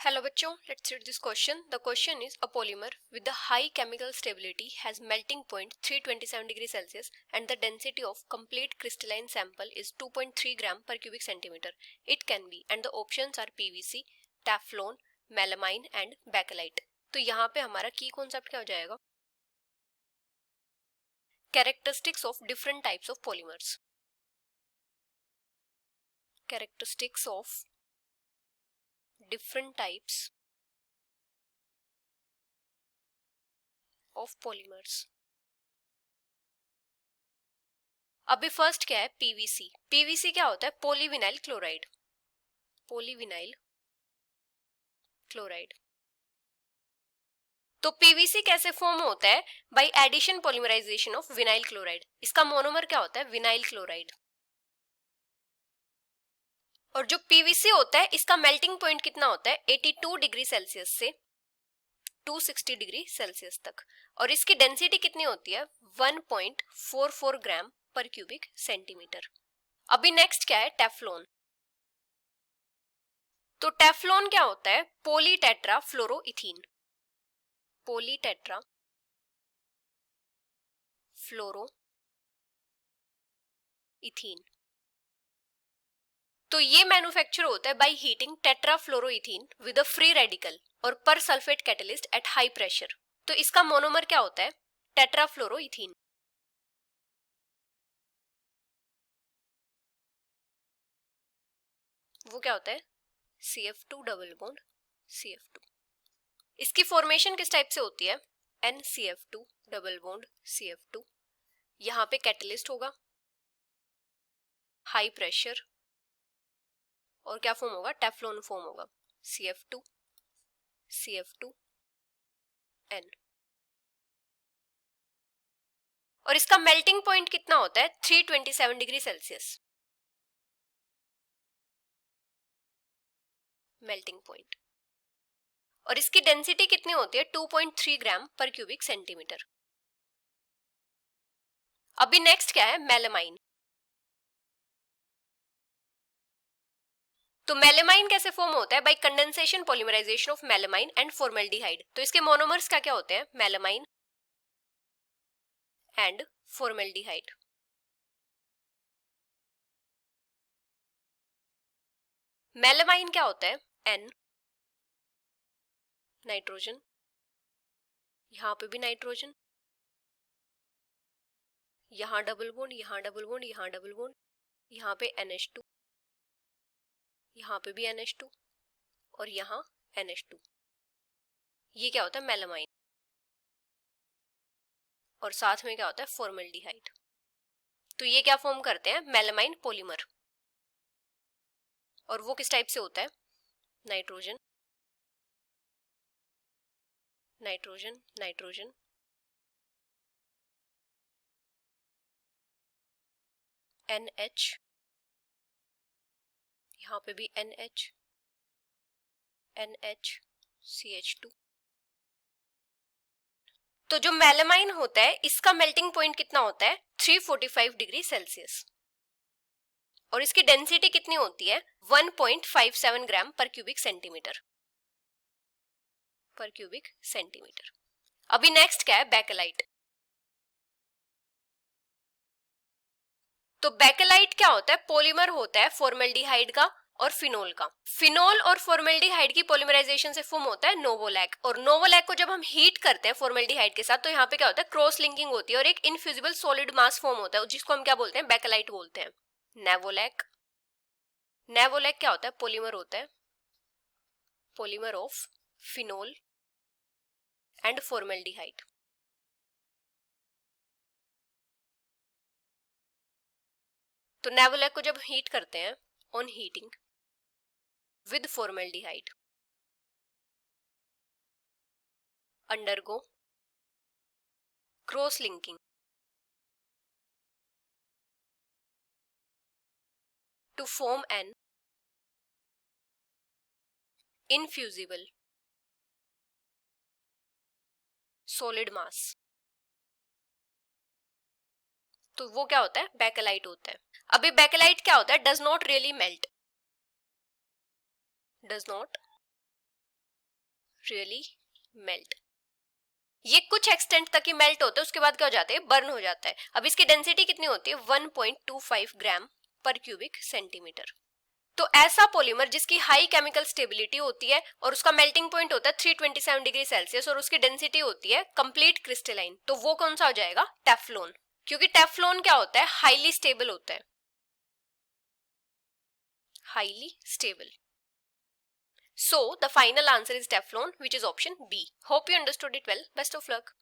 Hello बच्चों, let's read this question. The question is a polymer with a high chemical stability has melting point 327 degrees Celsius and the density of complete crystalline sample is 2.3 gram per cubic centimeter. It can be and the options are PVC, Teflon, melamine and bakelite. तो यहाँ पे हमारा की concept क्या हो जाएगा? Characteristics of different types of polymers. Characteristics of different types of polymers. अभी first क्या है? पीवीसी. पीवीसी क्या होता है? Polyvinyl chloride. Polyvinyl chloride. तो पीवीसी कैसे फॉर्म होता है? By addition polymerisation of vinyl chloride. इसका मोनोमर क्या होता है? Vinyl chloride. और जो पीवीसी होता है इसका मेल्टिंग पॉइंट कितना होता है? 82 डिग्री सेल्सियस से 260 डिग्री सेल्सियस तक. और इसकी डेंसिटी कितनी होती है? 1.44 ग्राम पर क्यूबिक सेंटीमीटर. अभी नेक्स्ट क्या है? टेफ्लॉन. तो टेफ्लॉन क्या होता है? Polytetrafluoroethylene. Polytetrafluoroethylene. तो ये मैन्युफैक्चर होता है by heating tetrafluoroethylene with a free radical और persulphate catalyst at high pressure. तो इसका मोनोमर क्या होता है? टेट्राफ्लोरोइथीन. वो क्या होता है? CF2 double bond CF2. इसकी फॉर्मेशन किस टाइप से होती है? NCF2 double bond CF2. यहाँ पे कैटलिस्ट होगा, हाई प्रेशर, और क्या फॉर्म होगा? टेफ्लॉन फॉर्म होगा. CF2 N. और इसका मेल्टिंग पॉइंट कितना होता है? 327 डिग्री सेल्सियस. Melting point. और इसकी डेंसिटी कितनी होती है? 2.3 ग्राम पर क्यूबिक सेंटीमीटर. अभी नेक्स्ट क्या है? मेलामाइन. तो मेलामाइन कैसे फॉर्म होता है? By condensation polymerisation of melamine and formaldehyde. तो इसके मोनोमर्स क्या क्या होते हैं? Melamine and formaldehyde. मेलामाइन क्या होता है? N, नाइट्रोजन, यहां पे भी नाइट्रोजन, यहां डबल बॉन्ड, यहां डबल बॉन्ड, यहां डबल बॉन्ड, यहां पे NH2, यहां पे भी NH2 और यहां NH2. ये क्या होता है? मेलामाइन. और साथ में क्या होता है? फॉर्मेल्डिहाइड. तो ये क्या फॉर्म करते हैं? Melamine polymer. और वो किस टाइप से होता है? नाइट्रोजन, नाइट्रोजन, नाइट्रोजन, NH, यहाँ पे भी NH, NH, CH2. तो जो मेलामाइन होता है इसका मेल्टिंग पॉइंट कितना होता है? 345 डिग्री सेल्सियस. और इसकी डेंसिटी कितनी होती है? 1.57 ग्राम पर क्यूबिक सेंटीमीटर. पर क्यूबिक सेंटीमीटर. अभी नेक्स्ट क्या है? बेकेलाइट. तो बेकेलाइट क्या होता है? पॉलीमर होता है फॉर्मेल्डिहाइड का और फिनोल का. फिनोल और फॉर्मेल्डिहाइड की पॉलीमराइजेशन से फॉर्म होता है नोवोलैक. और नोवोलैक को जब हम हीट करते हैं फॉर्मेल्डिहाइड के साथ तो यहाँ पे क्या होता है? क्रॉस लिंकिंग होती है और एक इनफ्यूजिबल सॉलिड मास फॉर्म होता है जिसको हम क्या बोलते हैं? बेकेलाइट बोलते हैं. नेवोलैक. नेवोलैक क्या होता है? पॉलीमर होता है, polymer of phenol and formaldehyde. तो नेवोलैक को जब हीट करते हैं on heating with formaldehyde undergo cross linking to form an infusible solid mass. तो वो क्या होता है? बेकेलाइट होता है. अभी बेकेलाइट क्या होता है? Does not really melt. Does not really melt. ये कुछ एक्सटेंट तक ही मेल्ट होता है, उसके बाद क्या हो जाते हैं, बर्न हो जाता है। अब इसकी डेंसिटी कितनी होती है, 1.25 ग्राम पर क्यूबिक सेंटीमीटर। तो ऐसा पॉलीमर जिसकी हाई केमिकल स्टेबिलिटी होती है और उसका मेल्टिंग पॉइंट होता है 327 डिग्री सेल्सियस और उसकी डेंसिटी होती है कंप्लीट क्रिस्टलाइन, तो वो कौन सा हो जाएगा, टेफ्लॉन। क्योंकि टेफ्लॉन क्या होता है, हाईली स्टेबल होता है, highly stable. So the final answer is Teflon, which is option B. Hope you understood it well. Best of luck.